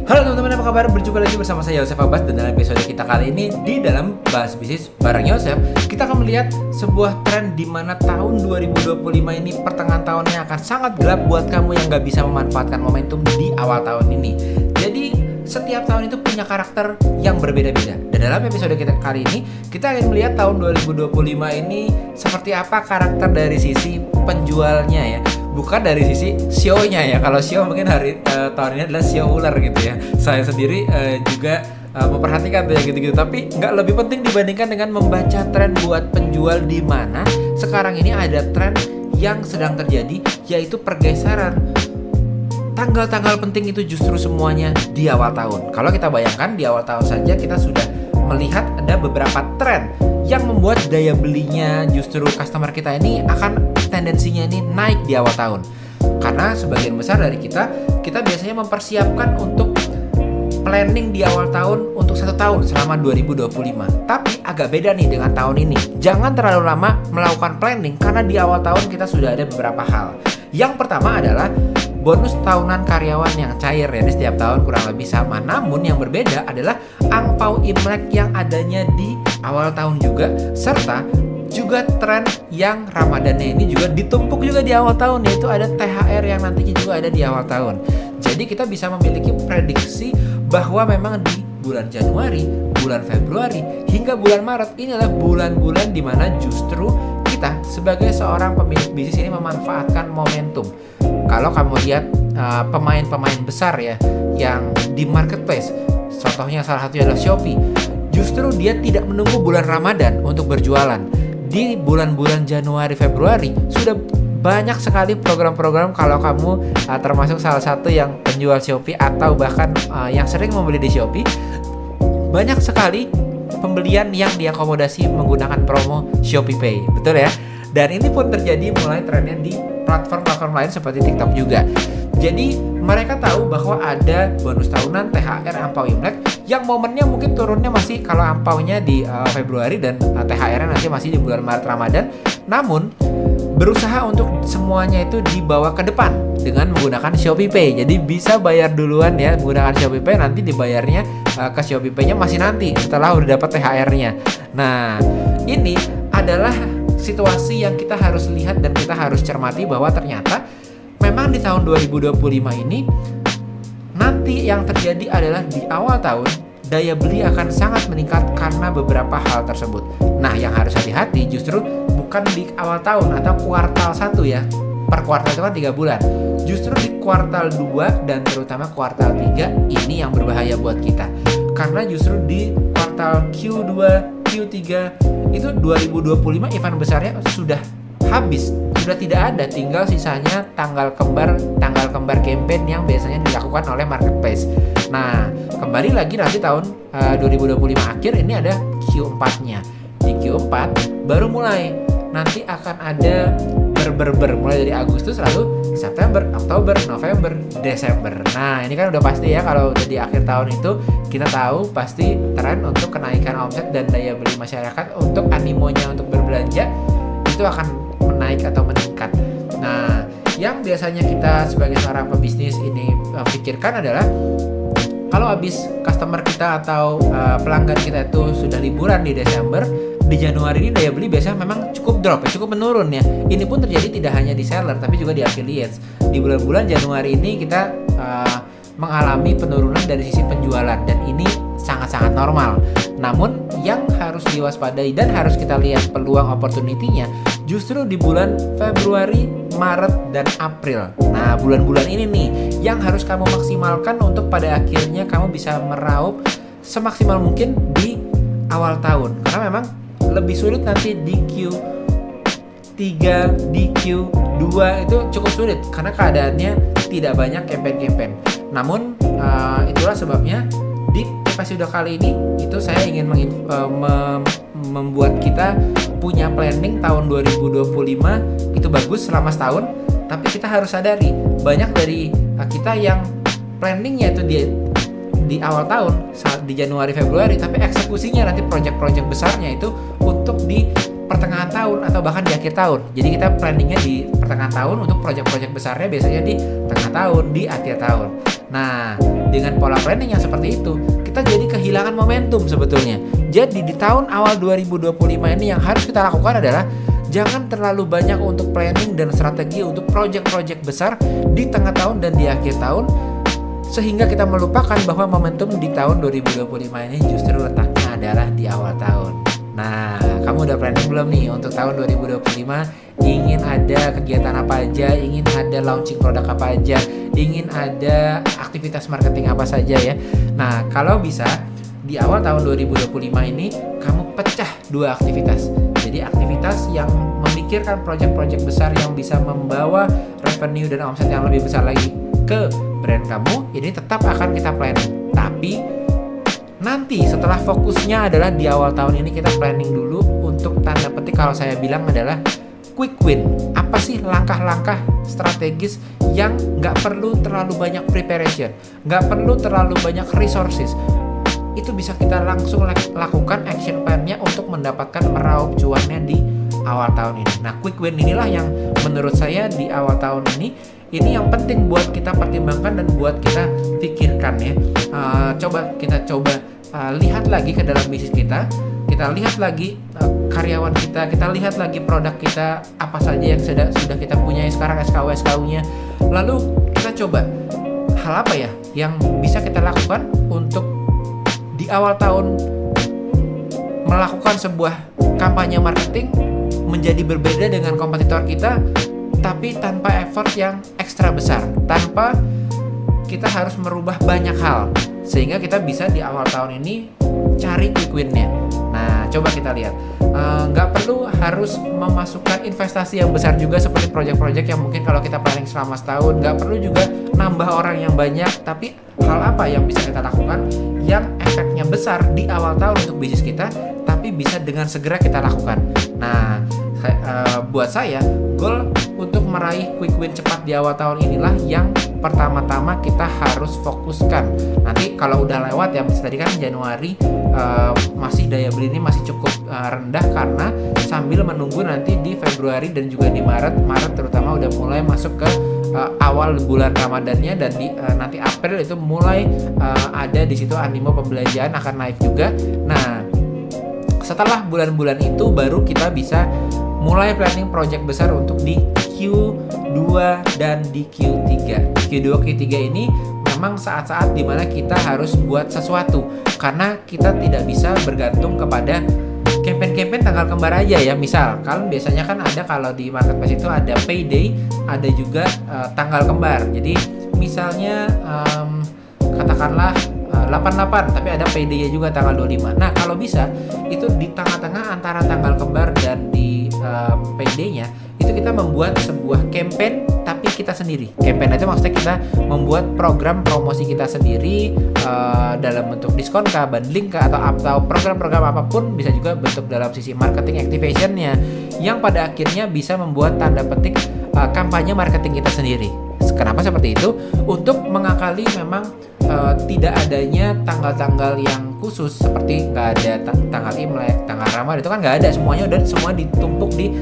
Halo teman-teman, apa kabar? Berjumpa lagi bersama saya Yosef Abbas. Dan dalam episode kita kali ini, di dalam Bahas Bisnis bareng Yosef, kita akan melihat sebuah tren di mana tahun 2025 ini pertengahan tahunnya akan sangat gelap buat kamu yang gak bisa memanfaatkan momentum di awal tahun ini. Jadi setiap tahun itu punya karakter yang berbeda-beda. Dan dalam episode kita kali ini, kita akan melihat tahun 2025 ini seperti apa karakter dari sisi penjualnya ya, bukan dari sisi SEO-nya ya. Kalau SEO mungkin tahun ini adalah SEO ular gitu ya. Saya sendiri juga memperhatikan tuh ya gitu-gitu. Tapi nggak lebih penting dibandingkan dengan membaca tren buat penjual, di mana sekarang ini ada tren yang sedang terjadi, yaitu pergeseran tanggal-tanggal penting itu justru semuanya di awal tahun. Kalau kita bayangkan di awal tahun saja kita sudah melihat ada beberapa tren yang membuat daya belinya justru customer kita ini akan tendensinya ini naik di awal tahun. Karena sebagian besar dari kita biasanya mempersiapkan untuk planning di awal tahun untuk 1 tahun selama 2025. Tapi agak beda nih dengan tahun ini. Jangan terlalu lama melakukan planning karena di awal tahun kita sudah ada beberapa hal. Yang pertama adalah bonus tahunan karyawan yang cair ya, di setiap tahun kurang lebih sama. Namun yang berbeda adalah angpau Imlek yang adanya di awal tahun juga, serta juga tren yang Ramadannya ini juga ditumpuk juga di awal tahun, yaitu ada THR yang nantinya juga ada di awal tahun. Jadi kita bisa memiliki prediksi bahwa memang di bulan Januari, bulan Februari, hingga bulan Maret ini adalah bulan-bulan di mana justru kita sebagai seorang pemilik bisnis ini memanfaatkan momentum. Kalau kamu lihat pemain-pemain besar ya yang di marketplace, contohnya salah satunya adalah Shopee, justru dia tidak menunggu bulan Ramadan untuk berjualan. Di bulan-bulan Januari, Februari sudah banyak sekali program-program. Kalau kamu termasuk salah satu yang penjual Shopee atau bahkan yang sering membeli di Shopee, banyak sekali pembelian yang diakomodasi menggunakan promo Shopee Pay, betul ya? Dan ini pun terjadi mulai trennya di platform-platform lain seperti TikTok juga. Jadi mereka tahu bahwa ada bonus tahunan, THR, angpau Imlek yang momennya mungkin turunnya masih, kalau angpaunya di Februari dan THR-nya nanti masih di bulan Maret Ramadan. Namun berusaha untuk semuanya itu dibawa ke depan dengan menggunakan Shopee Pay. Jadi bisa bayar duluan ya menggunakan Shopee Pay, nanti dibayarnya ke Shopee Pay-nya masih nanti setelah udah dapat THR-nya. Nah, ini adalah situasi yang kita harus lihat dan kita harus cermati bahwa ternyata memang di tahun 2025 ini nanti yang terjadi adalah di awal tahun daya beli akan sangat meningkat karena beberapa hal tersebut. Nah, yang harus hati-hati justru bukan di awal tahun atau kuartal 1 ya. Per kuartal itu kan 3 bulan. Justru di kuartal 2 dan terutama kuartal 3 ini yang berbahaya buat kita. Karena justru di kuartal Q2, Q3 itu 2025 event besarnya sudah habis, sudah tidak ada, tinggal sisanya tanggal kembar campaign yang biasanya dilakukan oleh marketplace. Nah, kembali lagi nanti tahun 2025 akhir ini ada Q4-nya. Di Q4 baru mulai nanti akan ada mulai dari Agustus, lalu September, Oktober, November, Desember. Nah, ini kan udah pasti ya, kalau udah di akhir tahun itu kita tahu pasti tren untuk kenaikan omset dan daya beli masyarakat untuk animonya untuk berbelanja itu akan menaik atau meningkat. Nah, yang biasanya kita sebagai seorang pebisnis ini pikirkan adalah kalau habis customer kita atau pelanggan kita itu sudah liburan di Desember, di Januari ini daya beli biasanya memang cukup drop ya, cukup menurun ya. Ini pun terjadi tidak hanya di seller tapi juga di affiliates. Di bulan-bulan Januari ini kita mengalami penurunan dari sisi penjualan dan ini sangat-sangat normal. Namun yang harus diwaspadai dan harus kita lihat peluang opportunity-nya justru di bulan Februari, Maret, dan April. Nah, bulan-bulan ini nih yang harus kamu maksimalkan untuk pada akhirnya kamu bisa meraup semaksimal mungkin di awal tahun. Karena memang lebih sulit nanti di Q3, di Q2 itu cukup sulit karena keadaannya tidak banyak campaign-campaign. Namun itulah sebabnya di episode kali ini itu saya ingin membuat kita punya planning tahun 2025 itu bagus selama setahun. Tapi kita harus sadari banyak dari kita yang planningnya itu di awal tahun saat di Januari Februari, tapi eksekusinya nanti project-project besarnya itu untuk di pertengahan tahun atau bahkan di akhir tahun. Jadi kita planningnya di pertengahan tahun, untuk project-project besarnya biasanya di tengah tahun, di akhir tahun. Nah, dengan pola planning yang seperti itu, kita jadi kehilangan momentum sebetulnya. Jadi di tahun awal 2025 ini yang harus kita lakukan adalah jangan terlalu banyak untuk planning dan strategi untuk project-project besar di tengah tahun dan di akhir tahun, sehingga kita melupakan bahwa momentum di tahun 2025 ini justru letaknya adalah di awal tahun. Nah, kamu udah planning belum nih untuk tahun 2025? Ingin ada kegiatan apa aja, ingin ada launching produk apa aja, ingin ada aktivitas marketing apa saja ya. Nah, kalau bisa di awal tahun 2025 ini kamu pecah dua aktivitas. Jadi aktivitas yang memikirkan project-project besar yang bisa membawa revenue dan omset yang lebih besar lagi ke brand kamu, ini tetap akan kita planning. Tapi nanti setelah fokusnya adalah di awal tahun ini kita planning dulu untuk tanda petik kalau saya bilang adalah quick win. Apa sih langkah-langkah strategis yang nggak perlu terlalu banyak preparation, nggak perlu terlalu banyak resources. Itu bisa kita langsung lakukan action plan-nya untuk mendapatkan meraup cuannya di awal tahun ini. Nah, quick win inilah yang menurut saya di awal tahun ini yang penting buat kita pertimbangkan dan buat kita pikirkan ya. Coba lihat lagi ke dalam bisnis kita lihat lagi karyawan kita lihat lagi produk kita apa saja yang sudah kita punya sekarang, SKU-nya. Lalu kita coba hal apa ya yang bisa kita lakukan untuk di awal tahun melakukan sebuah kampanye marketing menjadi berbeda dengan kompetitor kita, tapi tanpa effort yang ekstra besar, tanpa kita harus merubah banyak hal, sehingga kita bisa di awal tahun ini cari quick win-nya. Nah, coba kita lihat. Nggak perlu harus memasukkan investasi yang besar juga seperti project-project yang mungkin kalau kita planning selama setahun. Nggak perlu juga nambah orang yang banyak, tapi hal apa yang bisa kita lakukan yang efeknya besar di awal tahun untuk bisnis kita, tapi bisa dengan segera kita lakukan. Nah, buat saya, goal untuk meraih quick win cepat di awal tahun inilah yang pertama-tama kita harus fokuskan. Nanti kalau udah lewat ya, tadi kan Januari masih daya beli ini masih cukup rendah karena sambil menunggu nanti di Februari dan juga di Maret terutama udah mulai masuk ke awal bulan Ramadannya, dan di nanti April itu mulai ada di situ animo pembelanjaan akan naik juga. Nah, setelah bulan-bulan itu baru kita bisa mulai planning project besar untuk di Q2 dan di Q3. Q2, Q3 ini memang saat-saat dimana kita harus buat sesuatu, karena kita tidak bisa bergantung kepada campaign tanggal kembar aja ya. Misal, kalian biasanya kan ada kalau di marketplace itu ada payday, ada juga tanggal kembar. Jadi misalnya katakanlah 88, tapi ada payday-nya juga tanggal 25. Nah, kalau bisa itu di tengah-tengah antara tanggal kembar dan di payday-nya itu kita membuat sebuah campaign tapi kita sendiri. Campaign itu maksudnya kita membuat program promosi kita sendiri dalam bentuk diskon kah, bundling kah, atau program-program apapun, bisa juga bentuk dalam sisi marketing activation-nya yang pada akhirnya bisa membuat tanda petik kampanye marketing kita sendiri. Kenapa seperti itu? Untuk mengakali memang tidak adanya tanggal-tanggal yang khusus, seperti nggak ada tanggal Imlek, tanggal Ramadan, itu kan nggak ada, semuanya udah semua ditumpuk di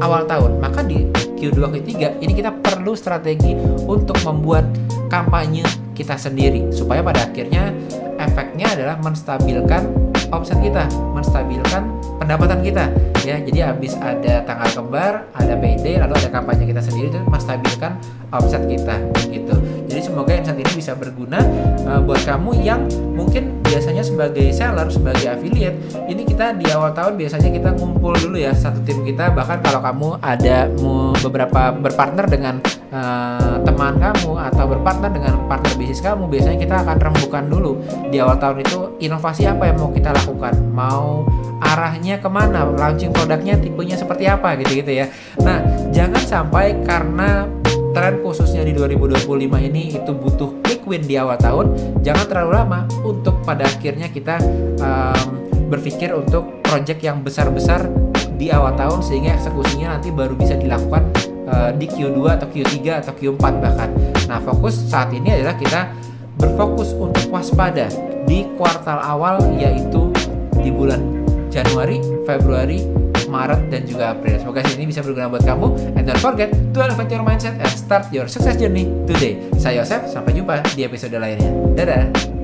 awal tahun. Maka di Q2, Q3 ini kita perlu strategi untuk membuat kampanye kita sendiri supaya pada akhirnya efeknya adalah menstabilkan omset kita, menstabilkan pendapatan kita ya. Jadi habis ada tanggal kembar, ada payday, lalu ada kampanye kita sendiri, itu menstabilkan omset kita gitu. Jadi semoga insight ini bisa berguna buat kamu yang mungkin biasanya sebagai seller, sebagai affiliate. Ini kita di awal tahun biasanya kita ngumpul dulu ya, satu tim kita. Bahkan kalau kamu ada beberapa berpartner dengan teman kamu atau berpartner dengan partner bisnis kamu, biasanya kita akan rembukan dulu di awal tahun itu inovasi apa yang mau kita lakukan, mau arahnya kemana, launching produknya tipenya seperti apa gitu-gitu ya. Nah, jangan sampai karena tren khususnya di 2025 ini itu butuh quick win di awal tahun, jangan terlalu lama untuk pada akhirnya kita berpikir untuk project yang besar-besar di awal tahun, sehingga eksekusinya nanti baru bisa dilakukan di Q2 atau Q3 atau Q4 bahkan. Nah, fokus saat ini adalah kita berfokus untuk waspada di kuartal awal, yaitu di bulan Januari, Februari, Maret dan juga April. Semoga ini bisa berguna buat kamu. And don't forget to elevate your mindset and start your success journey today. Saya Yosef, sampai jumpa di episode lainnya. Dadah!